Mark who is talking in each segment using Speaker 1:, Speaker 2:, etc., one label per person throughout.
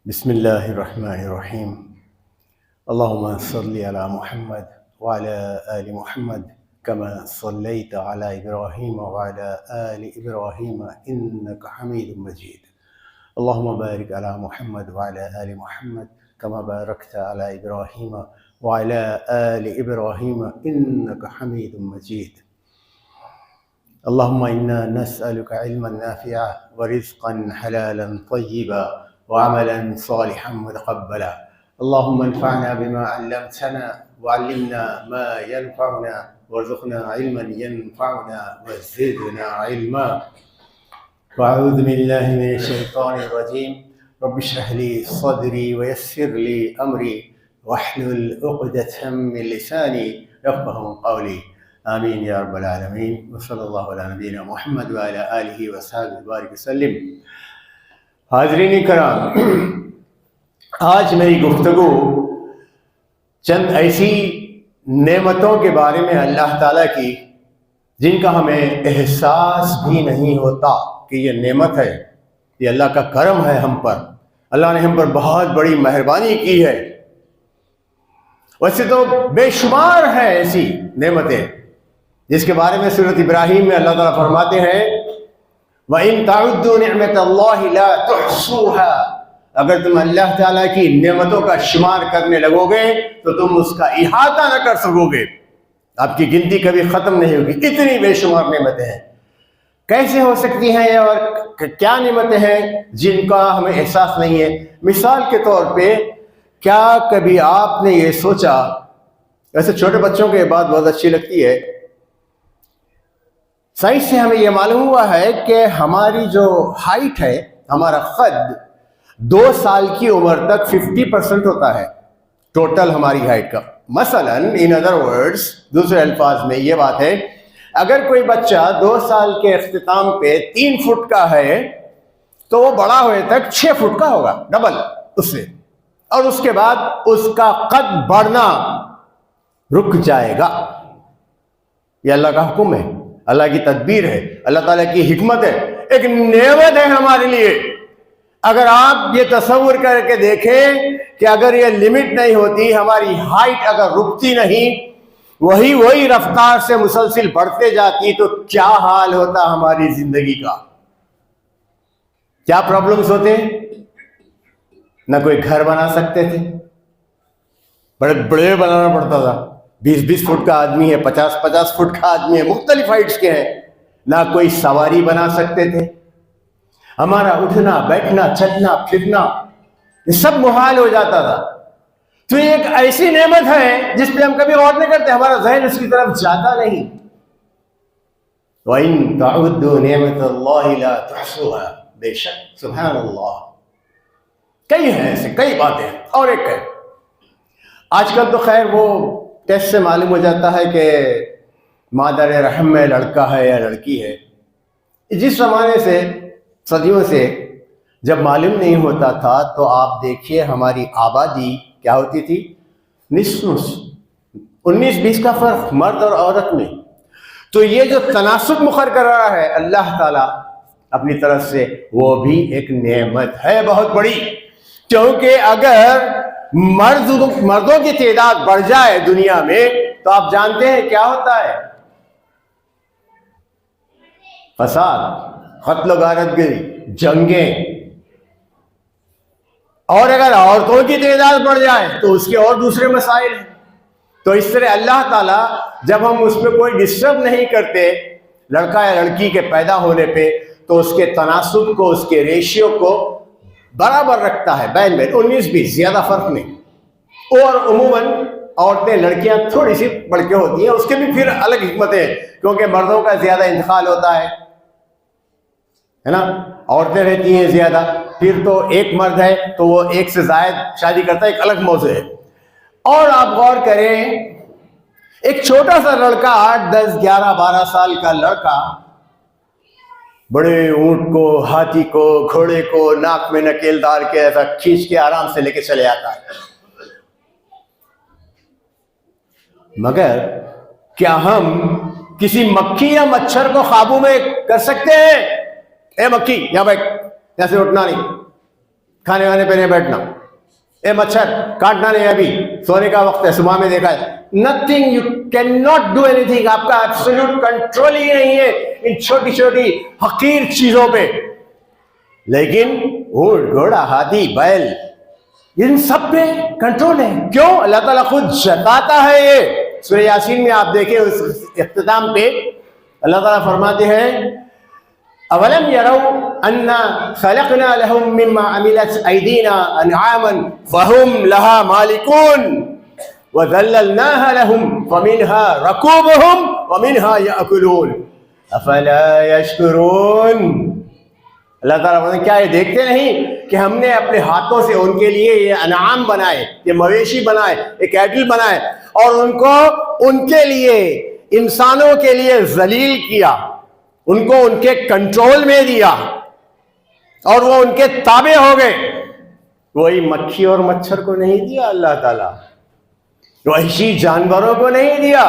Speaker 1: بسم الله الرحمن الرحيم. اللهم صل على محمد وعلى آل محمد كما صليت على إبراهيم وعلى آل إبراهيم إنك حميد مجيد. اللهم بارك على محمد وعلى آل محمد كما باركت على إبراهيم وعلى آل إبراهيم إنك حميد مجيد. اللهم إنا نسألك علما نافعا ورزقا حلالا طيبا وعملا صالحا متقبلا. اللهم انفعنا بما علمتنا وعلمنا ما ينفعنا وارزقنا علما ينفعنا وزدنا علما. وأعوذ بالله من الشيطان الرجيم. رب اشرح لي صدري ويسر لي أمري واحلل عقدة من لساني يفقهوا قولي. آمین یا رب العالمین. وصلی اللہ علی نبینا محمد وعلی آلہ وصحبہ وبارک وسلم. حاضرین کرام، آج میری گفتگو چند ایسی نعمتوں کے بارے میں اللہ تعالیٰ کی جن کا ہمیں احساس بھی نہیں ہوتا کہ یہ نعمت ہے، یہ اللہ کا کرم ہے ہم پر. اللہ نے ہم پر بہت بڑی مہربانی کی ہے. ویسے تو بے شمار ہیں ایسی نعمتیں جس کے بارے میں سورۃ ابراہیم میں اللہ تعالیٰ فرماتے ہیں وَإِن تَعُدُّوا نِعْمَةَ اللَّهِ لَا تُحْصُوهَا. اگر تم اللہ تعالیٰ کی نعمتوں کا شمار کرنے لگو گے تو تم اس کا احاطہ نہ کر سکو گے، آپ کی گنتی کبھی ختم نہیں ہوگی. اتنی بے شمار نعمتیں ہیں. کیسے ہو سکتی ہیں اور کیا نعمتیں ہیں جن کا ہمیں احساس نہیں ہے؟ مثال کے طور پہ کیا کبھی آپ نے یہ سوچا، ویسے چھوٹے بچوں کو یہ بات بہت اچھی لگتی ہے، سائنس سے ہمیں یہ معلوم ہوا ہے کہ ہماری جو ہائٹ ہے، ہمارا قد 2 سال کی عمر تک 50% ہوتا ہے ٹوٹل ہماری ہائٹ کا. مثلا ان ادر ورڈز، دوسرے الفاظ میں یہ بات ہے، اگر کوئی بچہ 2 سال کے اختتام پہ 3 فٹ کا ہے تو وہ بڑا ہوئے تک 6 فٹ کا ہوگا، ڈبل اس سے، اور اس کے بعد اس کا قد بڑھنا رک جائے گا. یہ اللہ کا حکم ہے، اللہ کی تدبیر ہے، اللہ تعالیٰ کی حکمت ہے، ایک نعمت ہے ہمارے لیے. اگر آپ یہ تصور کر کے دیکھیں کہ اگر یہ لمٹ نہیں ہوتی، ہماری ہائٹ اگر رکتی نہیں، وہی رفتار سے مسلسل بڑھتے جاتی، تو کیا حال ہوتا ہماری زندگی کا، کیا پرابلمز ہوتے. نہ کوئی گھر بنا سکتے تھے، بڑے بڑے بنانا پڑتا تھا. 20 فٹ کا آدمی ہے، 50 فٹ کا آدمی ہے، مختلف ہائٹس کے ہیں. نہ کوئی سواری بنا سکتے تھے. ہمارا اٹھنا بیٹھنا چلنا پھرنا یہ سب محال ہو جاتا تھا. تو یہ ایک ایسی نعمت ہے جس پہ ہم کبھی غور نہیں کرتے، ہمارا ذہن اس کی طرف جاتا نہیں. وَإِن تَعُدُّوا نِعْمَةَ اللَّهِ لَا تُحْصُوهَا. بے شک، سبحان اللہ، کئی ہیں ایسے، کئی باتیں. اور ایک ہے، آج کل تو خیر وہ ٹیسٹ سے معلوم ہو جاتا ہے کہ مادر رحم میں لڑکا ہے یا لڑکی ہے. جس زمانے سے، صدیوں سے جب معلوم نہیں ہوتا تھا، تو آپ دیکھیے ہماری آبادی کیا ہوتی تھی، نصف 19-20 کا فرق مرد اور عورت میں. تو یہ جو تناسب مقرر کر رہا ہے اللہ تعالیٰ اپنی طرف سے، وہ بھی ایک نعمت ہے بہت بڑی. کیونکہ اگر مردوں کی تعداد بڑھ جائے دنیا میں تو آپ جانتے ہیں کیا ہوتا ہے، فساد، قتل و غارت گری، جنگیں. اور اگر عورتوں کی تعداد بڑھ جائے تو اس کے اور دوسرے مسائل ہیں. تو اس طرح اللہ تعالیٰ جب ہم اس میں کوئی ڈسٹرب نہیں کرتے لڑکا یا لڑکی کے پیدا ہونے پہ، تو اس کے تناسب کو، اس کے ریشیو کو برابر رکھتا ہے، بین 19-20، زیادہ فرق نہیں. اور عموماً عورتیں، لڑکیاں تھوڑی سی بڑھ کے ہوتی ہیں، اس کے بھی پھر الگ حکمتیں، کیونکہ مردوں کا زیادہ انتقال ہوتا ہے نا، عورتیں رہتی ہیں زیادہ. پھر تو ایک مرد ہے تو وہ ایک سے زائد شادی کرتا ہے، ایک الگ موضوع ہے. اور آپ غور کریں، ایک چھوٹا سا لڑکا 8, 10, 11, 12 سال کا لڑکا بڑے اونٹ کو، ہاتھی کو، گھوڑے کو ناک میں نکیل ڈال کے ایسا کھینچ کے آرام سے لے کے چلے آتا ہے. مگر کیا ہم کسی مکھی یا مچھر کو قابو میں کر سکتے ہیں؟ اے مکھی یہاں بیٹھ، ایسے اٹھنا نہیں. کھانے وانے پہ نہیں بیٹھنا، اے مچھر کاٹنا نہیں، ابھی سونے کا وقت ہے، صبح میں دیکھا ہے، nothing, you can not do any thing, آپ کا ایبسولوٹ کنٹرول ہی نہیں ہے ان چھوٹی چھوٹی حقیر چیزوں پہ. لیکن اونٹ، گھوڑا، ہاتھی، بیل، ان سب پہ کنٹرول ہے. کیوں؟ اللہ تعالیٰ خود جتاتا ہے. یہ سورہ یاسین میں آپ دیکھیں اس اختتام پہ اللہ تعالیٰ فرماتے ہیں اولم يروا انا خلقنا لهم مما عملت ايدينا انعاما فهم لها مالكون وذللناها لهم فمنها ركوبهم ومنها يأكلون افلا يشكرون. اللہ تعالیٰ نے کیا یہ دیکھتے نہیں کہ ہم نے اپنے ہاتھوں سے ان کے لیے یہ انعام بنائے، یہ مویشی بنائے، یہ کیٹل بنائے، اور ان کو ان کے لیے، انسانوں کے لیے ذلیل کیا، ان کو ان کے کنٹرول میں دیا اور وہ ان کے تابع ہو گئے. وہی مکھی اور مچھر کو نہیں دیا اللہ تعالیٰ، وحشی جانوروں کو نہیں دیا.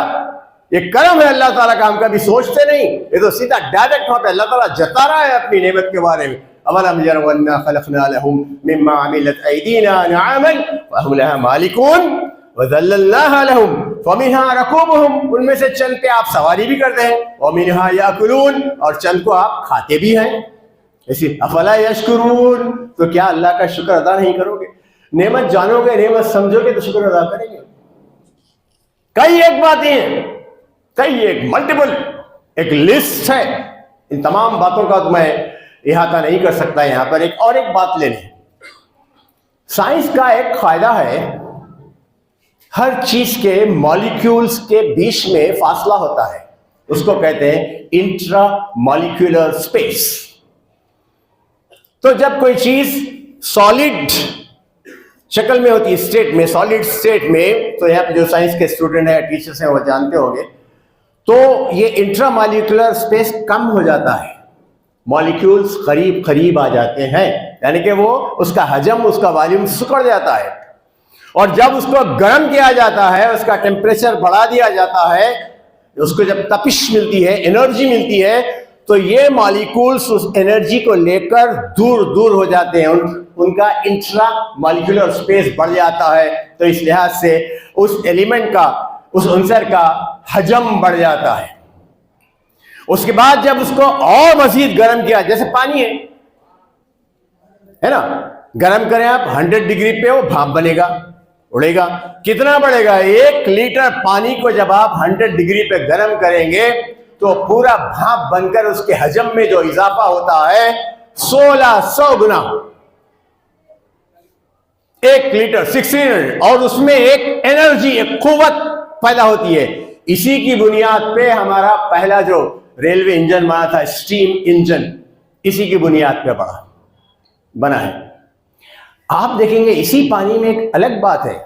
Speaker 1: یہ کرم ہے اللہ تعالیٰ کا، ہم کبھی سوچتے نہیں، یہ تو سیدھا ڈائریکٹ وہاں پہ اللہ تعالیٰ جتا رہا ہے اپنی نعمت کے بارے میں. اولم يروا انا خلقنا لهم مما عملت ايدينا انعاما فهم لها مالكون وذللناها لهم فمنها ركوبهم، ان میں سے چند پہ آپ سواری بھی کرتے ہیں، ومنها ياكلون، اور چند کو آپ کھاتے بھی ہیں. اسی افلا يشكرون، تو کیا اللہ کا شکر ادا نہیں کرو گے؟ نعمت جانو گے، نعمت سمجھو گے تو شکر ادا کریں گے. کئی ایک باتیں ہیں، کئی ایک ملٹیپل ایک لسٹ ہے، ان تمام باتوں کا تو میں احاطہ نہیں کر سکتا. یہاں پر ایک اور ایک بات لے لیں. سائنس کا ایک فائدہ ہے، ہر چیز کے مالیکیولز کے بیچ میں فاصلہ ہوتا ہے، اس کو کہتے ہیں انٹرا مالیکولر اسپیس. تو جب کوئی چیز سالڈ شکل میں ہوتی ہے، اسٹیٹ میں، سالڈ اسٹیٹ میں، تو یہاں پہ جو سائنس کے اسٹوڈنٹ ہیں، ٹیچرس ہیں، وہ جانتے ہوں گے، تو یہ انٹرا مالیکولر اسپیس کم ہو جاتا ہے، مالیکیولز قریب قریب آ جاتے ہیں، یعنی کہ وہ اس کا حجم، اس کا والیوم سکڑ جاتا ہے. اور جب اس کو گرم کیا جاتا ہے، اس کا ٹیمپریچر بڑھا دیا جاتا ہے، اس کو جب تپش ملتی ہے، انرجی ملتی ہے، تو یہ مالیکولز اس انرجی کو لے کر دور دور ہو جاتے ہیں، ان کا انٹرا مالیکولر اسپیس بڑھ جاتا ہے. تو اس لحاظ سے اس ایلیمنٹ کا، اس عنصر کا حجم بڑھ جاتا ہے. اس کے بعد جب اس کو اور مزید گرم کیا، جیسے پانی ہے نا، گرم کریں آپ 100 ڈگری پہ، وہ بھاپ بنے گا، اڑے گا. کتنا بڑھے گا؟ 1 لیٹر پانی کو جب آپ 100 ڈگری پہ گرم کریں گے تو پورا بھاپ بن کر اس کے حجم میں جو اضافہ ہوتا ہے 1600 گنا، 1 لیٹر 1600، اور اس میں ایک انرجی، ایک قوت پیدا ہوتی ہے. اسی کی بنیاد پہ ہمارا پہلا جو ریلوے انجن بنا تھا، اسٹیم انجن، اسی کی بنیاد پہ بنا ہے. آپ دیکھیں گے اسی پانی میں ایک الگ بات ہے.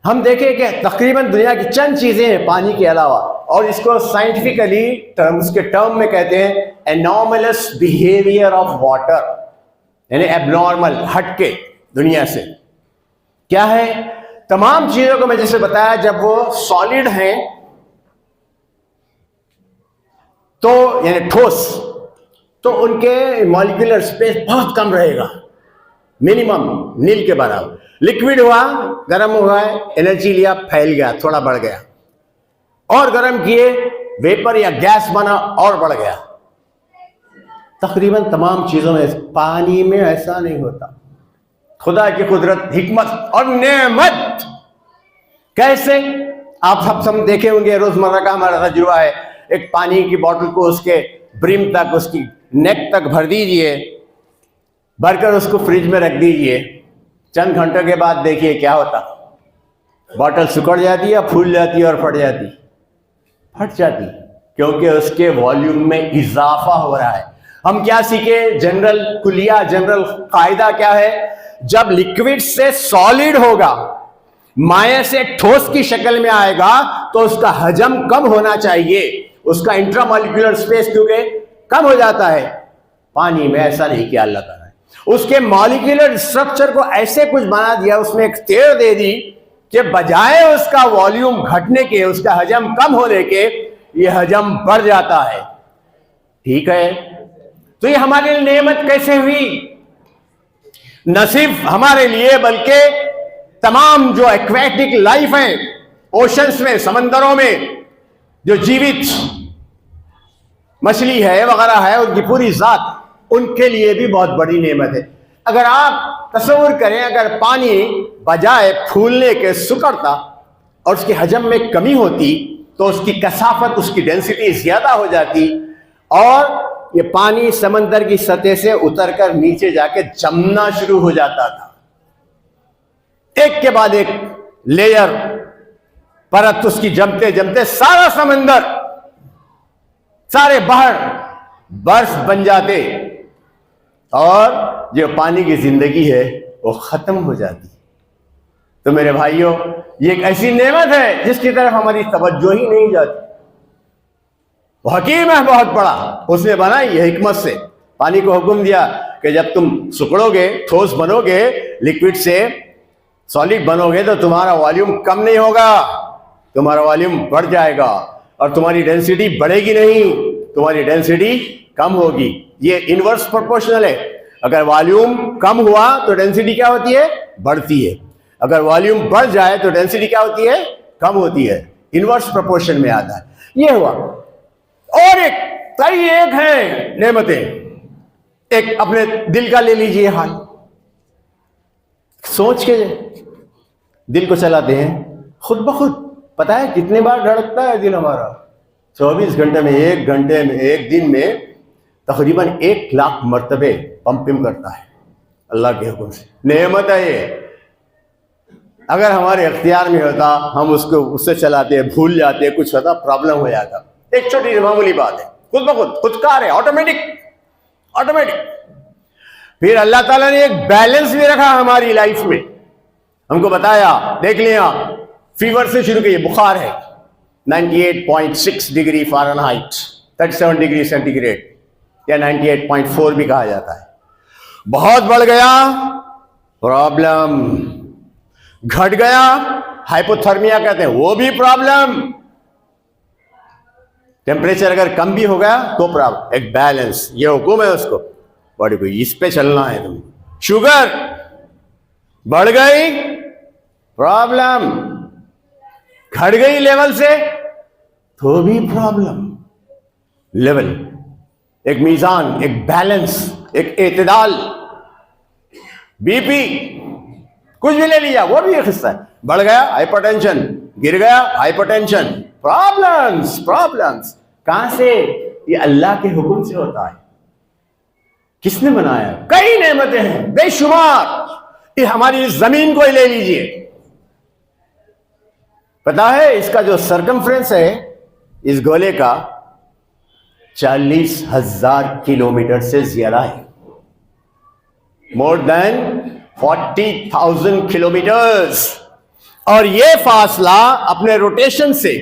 Speaker 1: ہم دیکھیں کہ تقریباً دنیا کی چند چیزیں ہیں پانی کے علاوہ، اور اس کو سائنٹیفکلی اس کے ٹرم میں کہتے ہیں انارملس بیہیویئر آف واٹر، یعنی ایب نارمل، ہٹ کے دنیا سے. کیا ہے؟ تمام چیزوں کو میں جیسے بتایا، جب وہ سالڈ ہیں تو یعنی ٹھوس، تو ان کے مالیکولر اسپیس بہت کم رہے گا، منیمم نیل کے برابر. لکوڈ ہوا، گرم ہوا ہے، انرجی لیا، پھیل گیا، تھوڑا بڑھ گیا، اور گرم کیے، ویپر یا گیس بنا، اور بڑھ گیا. تقریباً تمام چیزوں میں، پانی میں ایسا نہیں ہوتا. خدا کی قدرت، حکمت اور نعمت. کیسے؟ آپ سب دیکھے ہوں گے، روزمرہ کا ہمارا تجربہ ہے. ایک پانی کی بوتل کو اس کے بریم تک، اس کی نیک تک بھر دیجئے، بھر کر اس کو فریج میں رکھ دیجئے. چند گھنٹوں کے بعد دیکھیے کیا ہوتا، بوتل سکڑ جاتی ہے، پھول جاتی ہے اور پھٹ جاتی، کیونکہ اس کے والیوم میں اضافہ ہو رہا ہے. ہم کیا سیکھے؟ جنرل کلیہ، جنرل قاعدہ کیا ہے؟ جب لکوڈ سے سالڈ ہوگا، مائع سے ٹھوس کی شکل میں آئے گا، تو اس کا حجم کم ہونا چاہیے، اس کا انٹرا مالیکولر اسپیس کیونکہ کم ہو جاتا ہے. پانی میں ایسا نہیں کیا اللہ تعالیٰ نے. اس کے مالیکولر اسٹرکچر کو ایسے کچھ بنا دیا، اس میں ایک تیر دے دی کہ بجائے اس کا والیوم گھٹنے کے، اس کا حجم کم ہونے کے، یہ حجم بڑھ جاتا ہے. ٹھیک ہے، تو یہ ہمارے لیے نعمت کیسے ہوئی؟ نہ صرف ہمارے لیے بلکہ تمام جو ایکویٹک لائف ہیں اوشنس میں، سمندروں میں جو جیوت مچھلی ہے وغیرہ ہے، ان کی پوری ذات، ان کے لیے بھی بہت بڑی نعمت ہے۔ اگر آپ تصور کریں اگر پانی بجائے پھولنے کے سکڑتا اور اس کے حجم میں کمی ہوتی تو اس کی کثافت، اس کی ڈینسٹی زیادہ ہو جاتی اور یہ پانی سمندر کی سطح سے اتر کر نیچے جا کے جمنا شروع ہو جاتا تھا، ایک کے بعد ایک لیئر پرت اس کی جمتے جمتے سارا سمندر، سارے بحر برف بن جاتے اور جو پانی کی زندگی ہے وہ ختم ہو جاتی۔ تو میرے بھائیوں، یہ ایک ایسی نعمت ہے جس کی طرف ہماری توجہ ہی نہیں جاتی۔ وہ حکیم ہے بہت بڑا، اس نے بنائی ہے حکمت سے، پانی کو حکم دیا کہ جب تم سکڑو گے، ٹھوس بنو گے، لکوڈ سے سالڈ بنو گے تو تمہارا والیوم کم نہیں ہوگا، تمہارا والیوم بڑھ جائے گا اور تمہاری ڈینسٹی بڑھے گی نہیں، تمہاری ڈینسٹی کم ہوگی۔ یہ انورس پروپورشنل ہے، اگر والیوم کم ہوا تو ڈینسٹی کیا ہوتی ہے؟ بڑھتی ہے، اگر والیوم بڑھ جائے تو ڈینسٹی کیا ہوتی ہے؟ کم ہوتی ہے، انورس پروپورشن میں آتا ہے۔ یہ ہوا۔ اور کئی ایک ہیں نعمتیں، ایک اپنے دل کا لے لیجئے حال، سوچ کے دل کو چلاتے ہیں خود بخود، پتا ہے کتنے بار دھڑکتا ہے دل ہمارا؟ 24 گھنٹے میں، ایک گھنٹے میں، ایک دن میں تقریباً 1,00,000 مرتبے پمپنگ کرتا ہے اللہ کے حکم سے۔ نعمت ہے یہ، اگر ہمارے اختیار میں ہوتا ہم اس سے چلاتے، بھول جاتے، کچھ ہوتا، پرابلم ہو جاتا۔ ایک چھوٹی معمولی بات ہے، خود بخود، خود کار ہے، آٹومیٹک۔ پھر اللہ تعالیٰ نے ایک بیلنس بھی رکھا ہماری لائف میں، ہم کو بتایا، دیکھ لیا، فیور سے شروع کیے، بخار ہے 98.6 degree Fahrenheit, 37 degree centi grade یا 98.4 بھی کہا جاتا ہے۔ بہت بڑھ گیا، پرابلم، گھٹ گیا، ہائپوتھرمیا کہتے ہیں، وہ بھی پرابلم، ٹیمپریچر اگر کم بھی ہو گیا تو پرابلم۔ ایک بیلنس، یہ حکم ہے اس کو، باڈی کو اس پہ چلنا ہے تم۔ شوگر بڑھ گئی، پرابلم، گھٹ گئی لیول سے تو بھی پرابلم۔ لیول، ایک میزان، ایک بیلنس، ایک اعتدال۔ بی پی کچھ بھی لے لیا، وہ بھی ایک حصہ ہے، بڑھ گیا ہائپر ٹینشن، گر گیا ہائپر ٹینشن، پرابلمس۔ کہاں سے؟ یہ اللہ کے حکم سے ہوتا ہے۔ کس نے بنایا؟ کئی نعمتیں ہیں بے شمار۔ یہ ہماری زمین کو ہی لے لیجئے، پتا ہے اس کا جو سرکمفرنس ہے اس گولے کا 40,000 کلومیٹر سے زیادہ ہے، مور دین 40,000 کلومیٹرز۔ اور یہ فاصلہ اپنے روٹیشن سے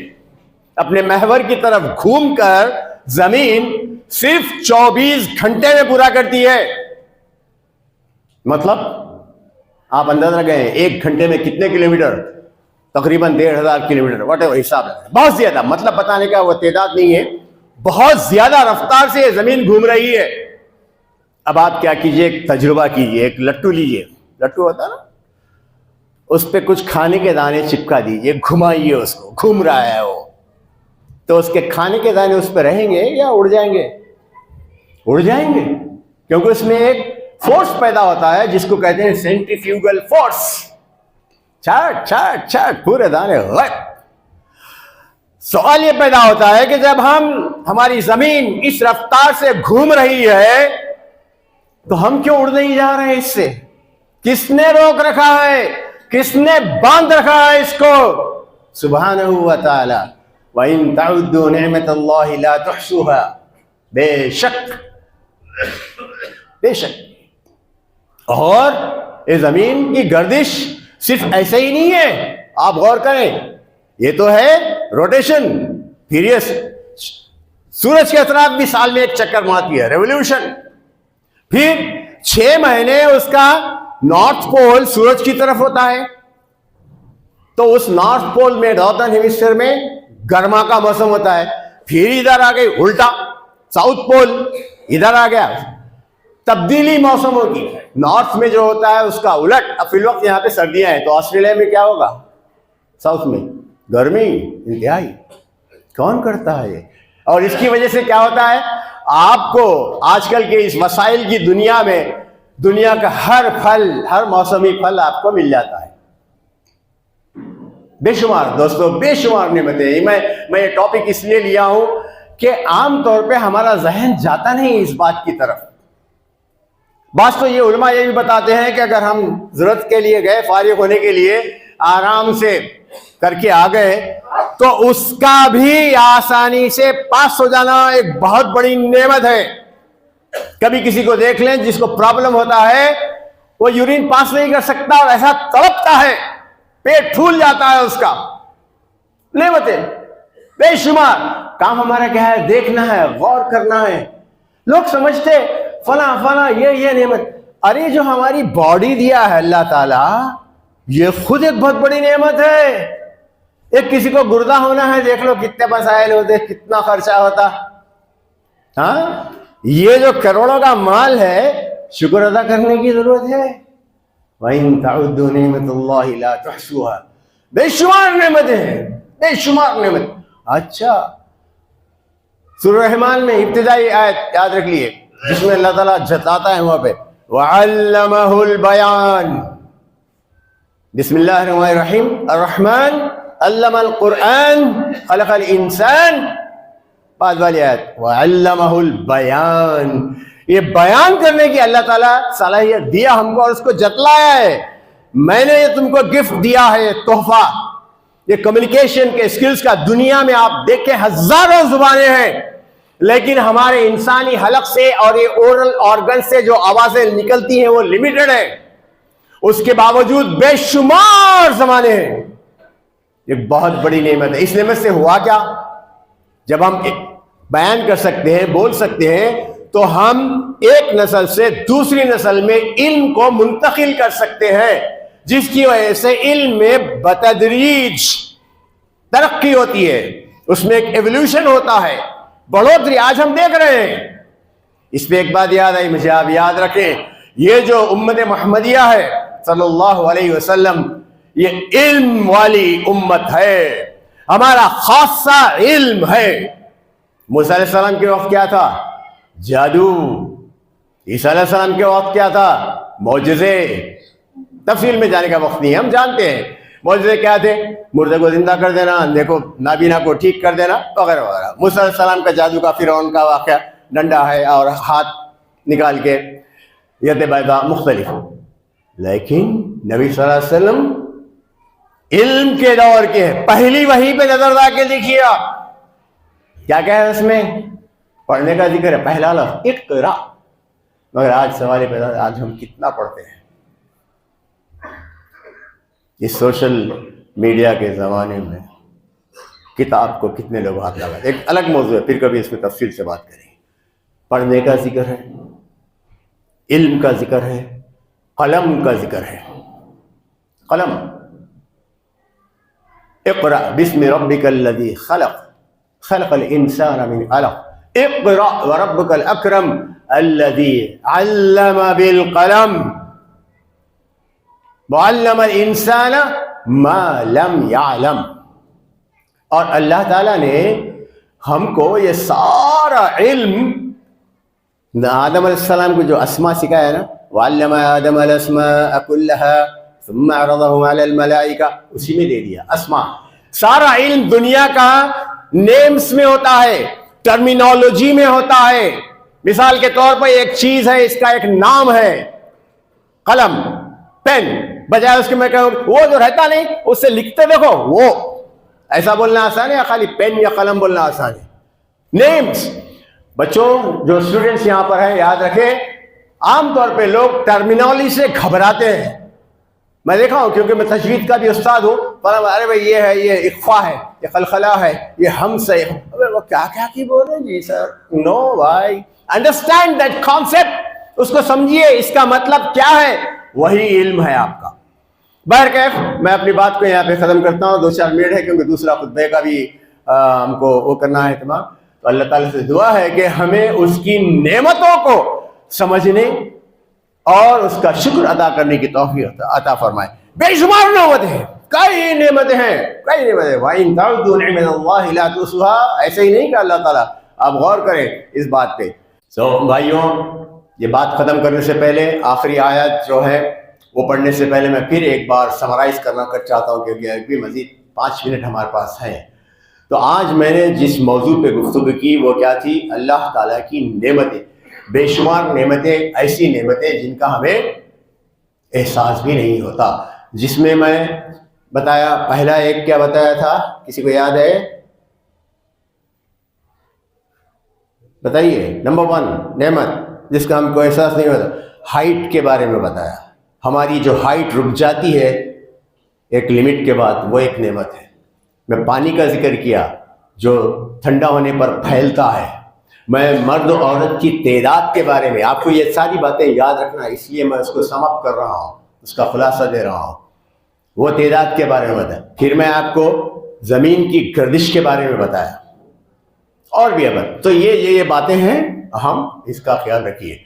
Speaker 1: اپنے محور کی طرف گھوم کر زمین صرف 24 گھنٹے میں پورا کرتی ہے۔ مطلب آپ اندازہ لگائیں ایک گھنٹے میں کتنے کلومیٹر؟ تقریباً 1,500 کلومیٹر، واٹ ایور حساب ہے، بہت زیادہ، مطلب بتانے کا وہ تعداد نہیں ہے، بہت زیادہ رفتار سے یہ زمین گھوم رہی ہے۔ اب آپ کیا کیجئے، ایک تجربہ کیجئے، ایک لٹو لیجئے، لٹو ہوتا نا، اس پہ کچھ کھانے کے دانے چپکا دیجئے، گھمائیے اس کو، گھوم رہا ہے وہ، تو اس کے کھانے کے دانے اس پہ رہیں گے یا اڑ جائیں گے؟ اڑ جائیں گے، کیونکہ اس میں ایک فورس پیدا ہوتا ہے جس کو کہتے ہیں سینٹریفیوگل فورس، چھٹ چھٹ چھٹ پورے دانے غائب۔ سوال یہ پیدا ہوتا ہے کہ جب ہماری زمین اس رفتار سے گھوم رہی ہے تو ہم کیوں اڑ نہیں جا رہے ہیں اس سے؟ کس نے روک رکھا ہے؟ کس نے باندھ رکھا ہے اس کو؟ سبحانہ و تعالی۔ وَإِن تَعُدُّوا نِعْمَةَ اللَّهِ لَا تُحْصُوهَا۔ بے شک اور یہ زمین کی گردش صرف ایسے ہی نہیں ہے، آپ غور کریں، یہ تو ہے روٹیشن، پھر یہ سورج کے اطراف بھی سال میں ایک چکر مارتی ہے، ریولیوشن، پھر 6 مہینے اس کا نارتھ پول سورج کی طرف ہوتا ہے، تو اس نارتھ پول میں نارتھرن ہیمسفیئر میں گرما کا موسم ہوتا ہے، پھر ادھر آ گئی الٹا، ساؤتھ پول ادھر آ گیا، تبدیلی موسموں کی. نارتھ میں جو ہوتا ہے اس کا الٹ. اب فی الوقت یہاں پہ سردیاں ہیں تو آسٹریلیا میں کیا ہوگا؟ ساؤتھ میں گرمی انتہائی. کون کرتا ہے یہ؟ اور اس کی وجہ سے کیا ہوتا ہے؟ آپ کو آج کل کے اس وسائل کی دنیا میں دنیا کا ہر پھل، ہر موسمی پھل آپ کو مل جاتا ہے. بے شمار دوستو، بے شمار نعمتیں. میں یہ ٹاپک اس لیے لیا ہوں کہ عام طور پہ ہمارا ذہن جاتا نہیں اس بات کی طرف. بعض تو یہ علماء یہ بھی بتاتے ہیں کہ اگر ہم ضرورت کے لیے گئے، فارغ ہونے کے لیے آرام سے کر کے آ گئے تو اس کا بھی آسانی سے پاس ہو جانا ایک بہت بڑی نعمت ہے. کبھی کسی کو دیکھ لیں جس کو پرابلم ہوتا ہے، وہ یورین پاس نہیں کر سکتا اور ایسا تڑپتا ہے، پیٹ پھول جاتا ہے اس کا. نعمتیں بے شمار. کام ہمارا کیا ہے؟ دیکھنا ہے، غور کرنا ہے. لوگ سمجھتے فلاں فلاں یہ نعمت. ارے جو ہماری باڈی دیا ہے اللہ تعالیٰ، یہ خود ایک بہت بڑی نعمت ہے. ایک کسی کو گردہ ہونا ہے، دیکھ لو کتنے مسائل ہوتے، کتنا خرچہ ہوتا. ہاں، یہ جو کروڑوں کا مال ہے، شکر ادا کرنے کی ضرورت ہے. وَإِن تَعُدُّوا نِعْمَةَ اللَّهِ لَا تُحْصُوهَا. بے شمار نعمتیں ہیں، بے شمار نعمت. اچھا، سورہ رحمان میں ابتدائی آیت یاد رکھ لیے جس میں اللہ تعالیٰ جتاتا ہے وہاں پہ وَعَلَّمَهُ الْبَيَانِ. بسم اللہ الرحمن الرحیم. الرحمن علم القرآن خلق الانسان. بعد والی آیت وَعَلَّمَهُ الْبَيَانِ. یہ بیان کرنے کی اللہ تعالیٰ صلاحیت دیا ہم کو اور اس کو جتلایا ہے. میں نے یہ تم کو گفٹ دیا ہے، تحفہ. یہ کمیونیکیشن کے سکلز کا دنیا میں آپ دیکھیں ہزاروں زبانیں ہیں، لیکن ہمارے انسانی حلق سے اور یہ اورل آرگن سے جو آوازیں نکلتی ہیں وہ لمیٹڈ ہے. اس کے باوجود بے شمار زبانیں ہیں. یہ بہت بڑی نعمت ہے. اس نعمت سے ہوا کیا؟ جب ہم بیان کر سکتے ہیں، بول سکتے ہیں، تو ہم ایک نسل سے دوسری نسل میں علم کو منتقل کر سکتے ہیں، جس کی وجہ سے علم میں بتدریج ترقی ہوتی ہے. اس میں ایک ایولیوشن ہوتا ہے، بڑھوتری. آج ہم دیکھ رہے ہیں. اس پہ ایک بات یاد آئی مجھے، آپ یاد رکھیں، یہ جو امت محمدیہ ہے صلی اللہ علیہ وسلم، یہ علم والی امت ہے. ہمارا خاصہ علم ہے. موسیٰ علیہ السلام کے وقت کیا تھا؟ جادو. عیسیٰ علیہ السلام کے وقت کیا تھا؟ معجزے. تفصیل میں جانے کا وقت نہیں ہے، ہم جانتے ہیں معجزے کیا تھے. مردے کو زندہ کر دینا، اندھے کو، نابینا کو ٹھیک کر دینا، وغیرہ وغیرہ. موسیٰ علیہ السلام کا جادو کا، فرعون کا واقعہ، ڈنڈا ہے اور ہاتھ نکال کے ید بیضاء، مختلف. لیکن نبی صلی اللہ علیہ وسلم علم کے دور کے ہیں. پہلی وحی پہ نظر ڈال کے دیکھیے آپ کیا کہہ ہے. اس میں پڑھنے کا ذکر ہے، پہلا لفظ اقرا. مگر آج سوال پیدا، آج ہم کتنا پڑھتے ہیں؟ اس سوشل میڈیا کے زمانے میں کتاب کو کتنے لوگ ہاتھ لگاتے. ایک الگ موضوع ہے، پھر کبھی اس میں تفصیل سے بات کریں. پڑھنے کا ذکر ہے، علم کا ذکر ہے، قلم کا ذکر ہے. قلم. اقرا بسم ربک الذی خلق خلق الانسان من علق اقرا وربک الاکرم الذی علم بالقلم وعلم الانسان ما لم يعلم. اور اللہ تعالیٰ نے ہم کو یہ سارا علم، آدم علیہ السلام کو جو اسماء سکھایا نا، وعلم آدم الاسماء كلها ثم عرضهم على الملائکہ، اسی میں دے دیا اسماء. سارا علم دنیا کا نیمز میں ہوتا ہے، ٹرمینالوجی میں ہوتا ہے. مثال کے طور پر ایک چیز ہے، اس کا ایک نام ہے قلم، پین. بجائے اس کے میں کہوں وہ جو رہتا نہیں اس سے لکھتے دیکھو، وہ ایسا بولنا آسان ہے یا خالی پین یا قلم بولنا آسان ہے؟ نیمز. بچوں جو اسٹوڈنٹس یہاں پر ہیں، یاد رکھیں، عام طور پہ لوگ ٹرمینالوجی سے گھبراتے ہیں. میں دیکھا ہوں کیونکہ میں تجوید کا بھی استاد ہوں. ارے بھائی یہ ہے، یہ اخفا ہے، یہ خلخلا ہے، یہ ہم سے. وہ کیا کیا کی بول رہے ہیں جی سر؟ نو بھائی، انڈرسٹینڈ دیٹ کانسیپٹ. اس کو سمجھیے، اس کا مطلب کیا ہے، وہی علم ہے آپ کا. بہرکیف میں اپنی بات کو یہاں پہ ختم کرتا ہوں. 2-4 منٹ ہے کیونکہ دوسرا خطبے کا بھی ہم کو وہ کرنا ہے اہتمام. تو اللہ تعالیٰ سے دعا ہے کہ ہمیں اس کی نعمتوں کو سمجھنے اور اس کا شکر ادا کرنے کی توفیق عطا فرمائے۔ بے شمار نعمتیں ہیں، کئی نعمتیں ہیں، کئی نعمتیں۔ وَإِن تَعُدُّوا نِعْمَتَ اللَّهِ لَا تُحْصُوهَا، ایسے ہی نہیں کہ اللہ تعالیٰ، آپ غور کریں اس بات پہ۔ بھائیوں، یہ بات ختم کرنے سے پہلے آخری آیت جو ہے وہ پڑھنے سے پہلے میں پھر ایک بار سمرائز کرنا چاہتا ہوں، کیونکہ ابھی مزید 5 منٹ ہمارے پاس ہیں۔ تو آج میں نے جس موضوع پہ گفتگو کی وہ کیا تھی؟ اللہ تعالیٰ کی نعمتیں، بے شمار نعمتیں، ایسی نعمتیں جن کا ہمیں احساس بھی نہیں ہوتا، جس میں بتایا، پہلا ایک کیا بتایا تھا، کسی کو یاد ہے؟ بتائیے۔ نمبر 1 نعمت جس کا ہم کو احساس نہیں ہوتا، ہائٹ کے بارے میں بتایا۔ ہماری جو ہائٹ رک جاتی ہے ایک لمٹ کے بعد، وہ ایک نعمت ہے۔ میں پانی کا ذکر کیا جو ٹھنڈا ہونے پر پھیلتا ہے۔ میں مرد و عورت کی تعداد کے بارے میں، آپ کو یہ ساری باتیں یاد رکھنا، اس لیے میں اس کو سم اپ کر رہا ہوں، اس کا خلاصہ دے رہا ہوں۔ وہ تعداد کے بارے میں بتایا۔ پھر میں آپ کو زمین کی گردش کے بارے میں بتایا، اور بھی اب تو یہ باتیں ہیں اہم، اس کا خیال رکھیے۔